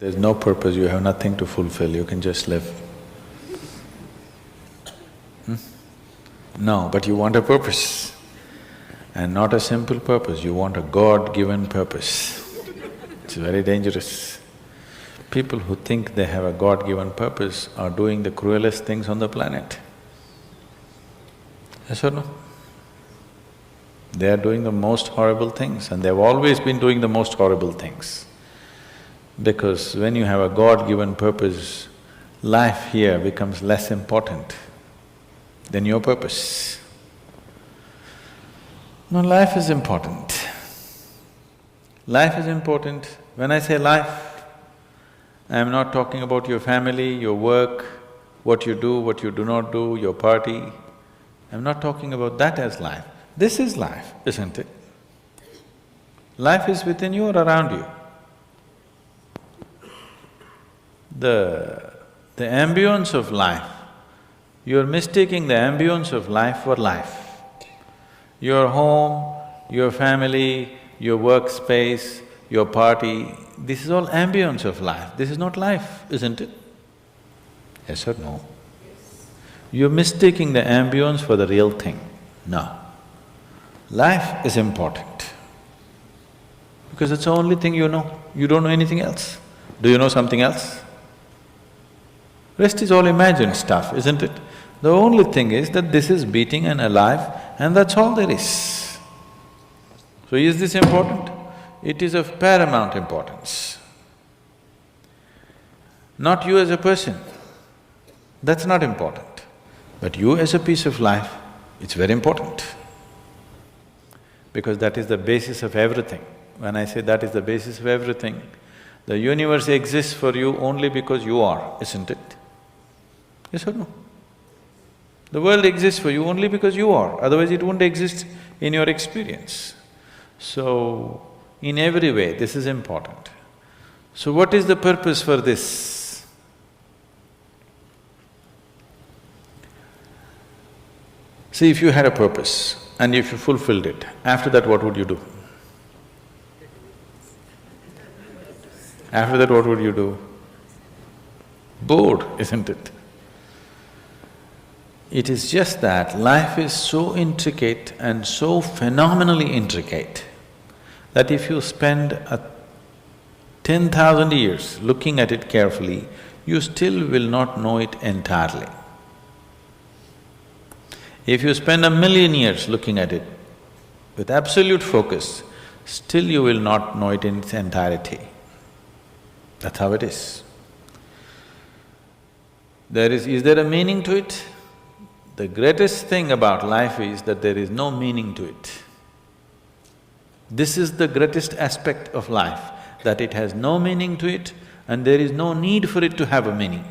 There's no purpose, you have nothing to fulfill, you can just live. No, but you want a purpose. And not a simple purpose, you want a God-given purpose. It's very dangerous. People who think they have a God-given purpose are doing the cruelest things on the planet. Yes or no? They are doing the most horrible things and they've always been doing the most horrible things. Because when you have a God-given purpose, life here becomes less important than your purpose. No, life is important. Life is important. When I say life, I am not talking about your family, your work, what you do not do, your party. I'm not talking about that as life. This is life, isn't it? Life is within you or around you. The ambience of life, you're mistaking the ambience of life for life. Your home, your family, your workspace, your party, this is all ambience of life. This is not life, isn't it? Yes or no? Yes. You're mistaking the ambience for the real thing. No. Life is important because it's the only thing you know. You don't know anything else. Do you know something else? Rest is all imagined stuff, isn't it? The only thing is that this is beating and alive and that's all there is. So is this important? It is of paramount importance. Not you as a person, that's not important. But you as a piece of life, it's very important. Because that is the basis of everything. When I say that is the basis of everything, the universe exists for you only because you are, isn't it? Yes or no? The world exists for you only because you are, otherwise it wouldn't exist in your experience. So, in every way, this is important. So what is the purpose for this? See, if you had a purpose and if you fulfilled it, after that what would you do? After that what would you do? Bored, isn't it? It is just that life is so intricate and so phenomenally intricate that if you spend 10,000 years looking at it carefully, you still will not know it entirely. If you spend 1,000,000 years looking at it with absolute focus, still you will not know it in its entirety. That's how it is. Is there a meaning to it? The greatest thing about life is that there is no meaning to it. This is the greatest aspect of life, that it has no meaning to it and there is no need for it to have a meaning.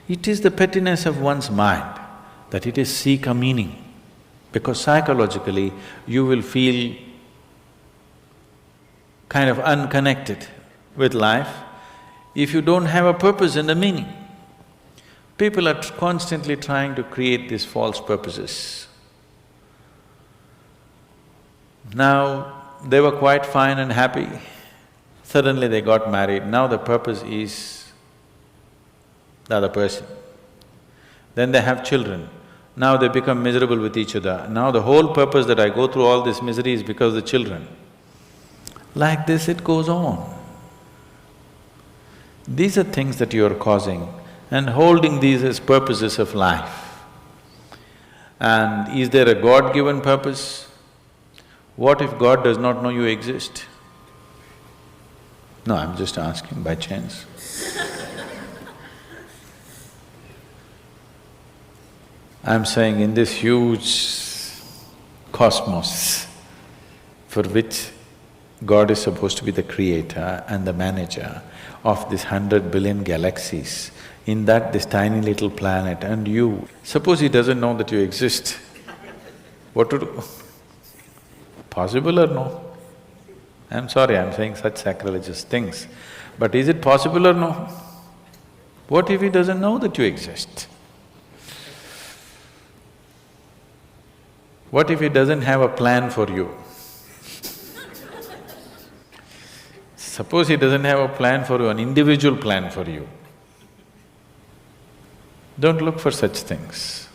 It is the pettiness of one's mind that it is seek a meaning, because psychologically you will feel kind of unconnected with life if you don't have a purpose and a meaning. People are constantly trying to create these false purposes. Now, they were quite fine and happy. Suddenly they got married, now the purpose is the other person. Then they have children, now they become miserable with each other. Now the whole purpose that I go through all this misery is because of the children. Like this it goes on. These are things that you are causing and holding these as purposes of life. And is there a God-given purpose? What if God does not know you exist? No, I'm just asking by chance. I'm saying in this huge cosmos for which God is supposed to be the creator and the manager of this 100 billion galaxies, in that this tiny little planet and you, suppose he doesn't know that you exist, what to do? Possible or no? I'm sorry, I'm saying such sacrilegious things, but is it possible or no? What if he doesn't know that you exist? What if he doesn't have a plan for you? Suppose he doesn't have a plan for you, an individual plan for you. Don't look for such things.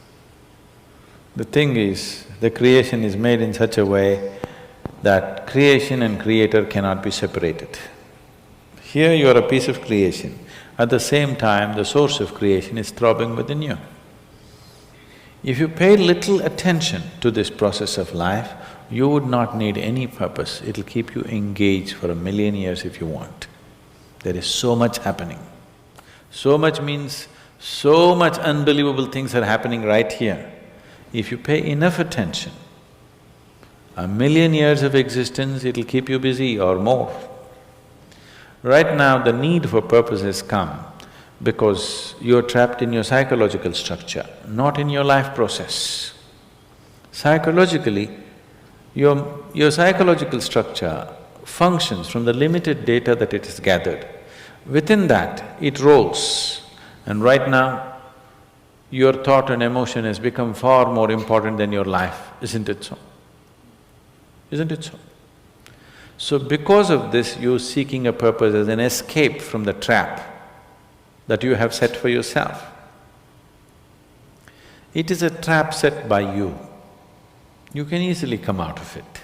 The thing is, the creation is made in such a way that creation and creator cannot be separated. Here you are a piece of creation, at the same time the source of creation is throbbing within you. If you pay little attention to this process of life, you would not need any purpose, it'll keep you engaged for 1,000,000 years if you want. There is so much happening. So much means so much unbelievable things are happening right here. If you pay enough attention, 1,000,000 years of existence, it'll keep you busy or more. Right now, the need for purpose has come because you're trapped in your psychological structure, not in your life process. Psychologically, your psychological structure functions from the limited data that it has gathered. Within that, it rolls. And right now, your thought and emotion has become far more important than your life, isn't it so? Isn't it so? So because of this, you're seeking a purpose as an escape from the trap that you have set for yourself. It is a trap set by you. You can easily come out of it.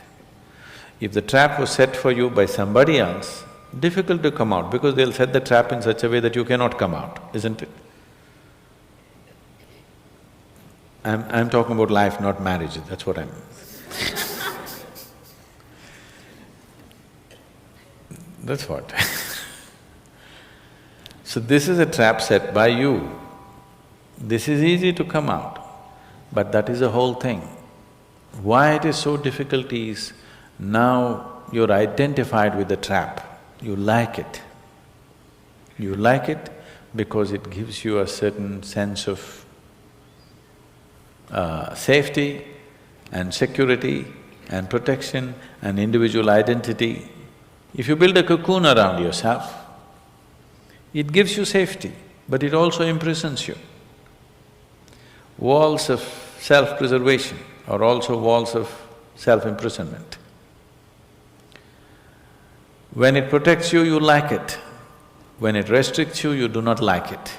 If the trap was set for you by somebody else, difficult to come out because they'll set the trap in such a way that you cannot come out, isn't it? I'm talking about life, not marriage, that's what I'm… That's what So this is a trap set by you. This is easy to come out, but that is the whole thing. Why it is so difficult is, now you're identified with the trap, you like it. You like it because it gives you a certain sense of safety and security and protection and individual identity. If you build a cocoon around yourself, it gives you safety, but it also imprisons you. Walls of self-preservation are also walls of self-imprisonment. When it protects you, you like it. When it restricts you, you do not like it.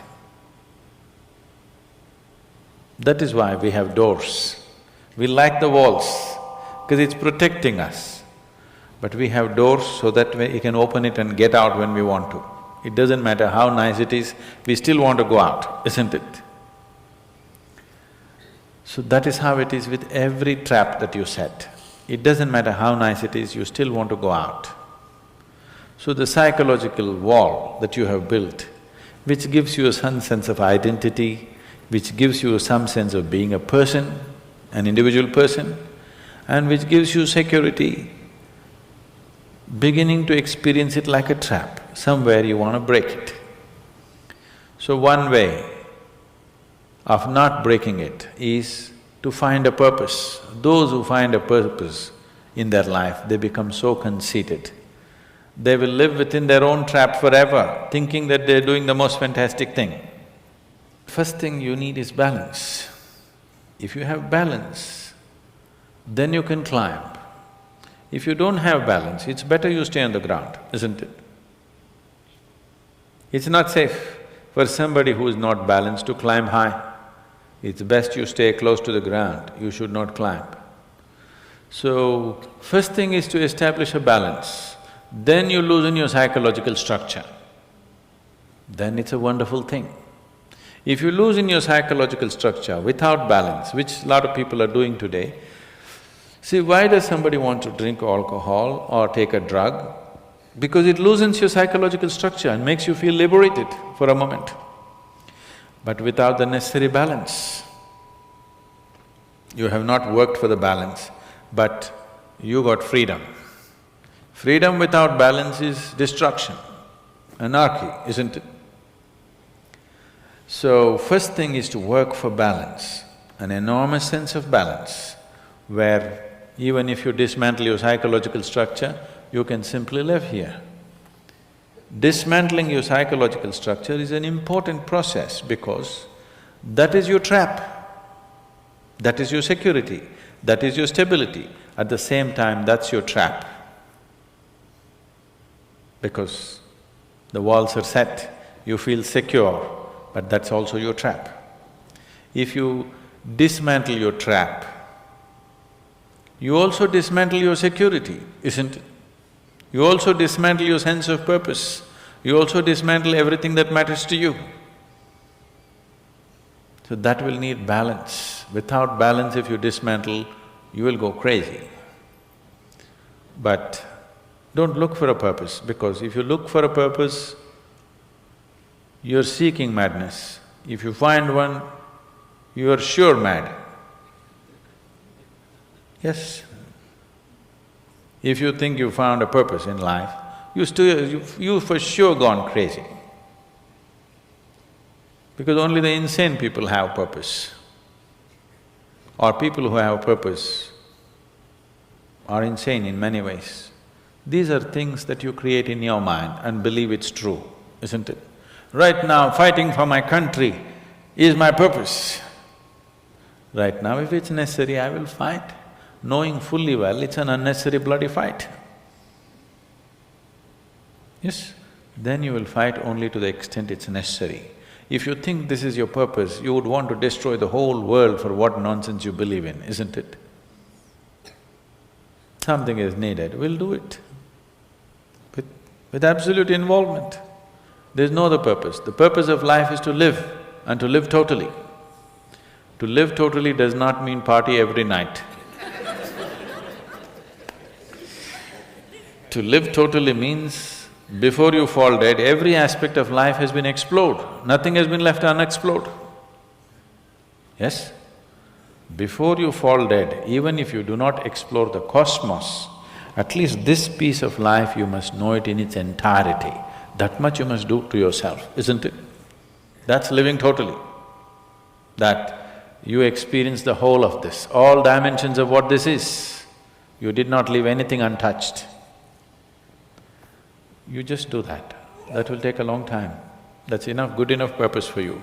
That is why we have doors. We like the walls, because it's protecting us. But we have doors so that we can open it and get out when we want to. It doesn't matter how nice it is, we still want to go out, isn't it? So that is how it is with every trap that you set. It doesn't matter how nice it is, you still want to go out. So the psychological wall that you have built, which gives you some sense of identity, which gives you some sense of being a person, an individual person, and which gives you security, beginning to experience it like a trap, somewhere you want to break it. So one way of not breaking it is to find a purpose. Those who find a purpose in their life, they become so conceited. They will live within their own trap forever, thinking that they're doing the most fantastic thing. First thing you need is balance. If you have balance, then you can climb. If you don't have balance, it's better you stay on the ground, isn't it? It's not safe for somebody who is not balanced to climb high. It's best you stay close to the ground, you should not climb. So, first thing is to establish a balance, then you loosen your psychological structure. Then it's a wonderful thing. If you loosen your psychological structure without balance, which a lot of people are doing today, see, why does somebody want to drink alcohol or take a drug? Because it loosens your psychological structure and makes you feel liberated for a moment. But without the necessary balance, you have not worked for the balance, but you got freedom. Freedom without balance is destruction, anarchy, isn't it? So, first thing is to work for balance, an enormous sense of balance, where even if you dismantle your psychological structure, you can simply live here. Dismantling your psychological structure is an important process because that is your trap, that is your security, that is your stability. At the same time, that's your trap. because the walls are set, you feel secure, but that's also your trap. If you dismantle your trap, you also dismantle your security, isn't it? You also dismantle your sense of purpose. You also dismantle everything that matters to you. So that will need balance. Without balance, if you dismantle, you will go crazy. But don't look for a purpose, because if you look for a purpose, you're seeking madness. If you find one, you are sure mad. Yes. If you think you found a purpose in life, you for sure gone crazy. Because only the insane people have purpose. Or people who have purpose are insane in many ways. These are things that you create in your mind and believe it's true, isn't it? Right now, fighting for my country is my purpose. Right now, if it's necessary, I will fight, knowing fully well it's an unnecessary bloody fight. Yes, then you will fight only to the extent it's necessary. If you think this is your purpose, you would want to destroy the whole world for what nonsense you believe in, isn't it? Something is needed, we'll do it. With absolute involvement. There's no other purpose. The purpose of life is to live, and to live totally. To live totally does not mean party every night. To live totally means, before you fall dead, every aspect of life has been explored, nothing has been left unexplored. Yes? Before you fall dead, even if you do not explore the cosmos, at least this piece of life you must know it in its entirety. That much you must do to yourself, isn't it? That's living totally. That you experience the whole of this, all dimensions of what this is. You did not leave anything untouched. You just do that. That will take a long time. That's enough, good enough purpose for you.